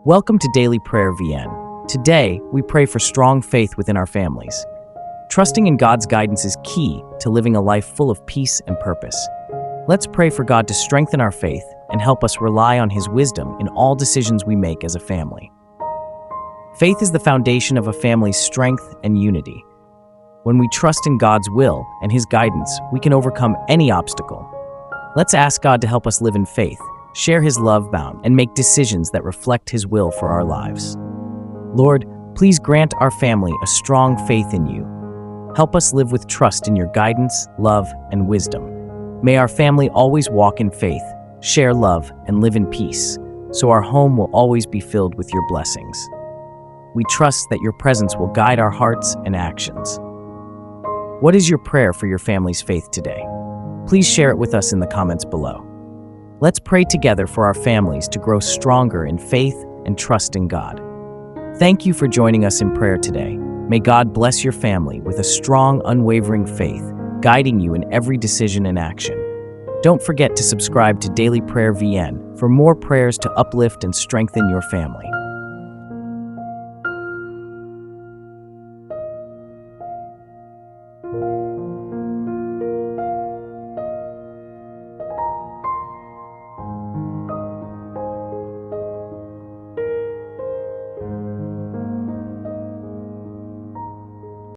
Welcome to Daily Prayer VN. Today, we pray for strong faith within our families. Trusting in God's guidance is key to living a life full of peace and purpose. Let's pray for God to strengthen our faith and help us rely on His wisdom in all decisions we make as a family. Faith is the foundation of a family's strength and unity. When we trust in God's will and His guidance, we can overcome any obstacle. Let's ask God to help us live in faith, share His love bound, and make decisions that reflect His will for our lives. Lord, please grant our family a strong faith in You. Help us live with trust in Your guidance, love, and wisdom. May our family always walk in faith, share love, and live in peace, so our home will always be filled with Your blessings. We trust that Your presence will guide our hearts and actions. What is your prayer for your family's faith today? Please share it with us in the comments below. Let's pray together for our families to grow stronger in faith and trust in God. Thank you for joining us in prayer today. May God bless your family with a strong, unwavering faith, guiding you in every decision and action. Don't forget to subscribe to Daily Prayer VN for more prayers to uplift and strengthen your family.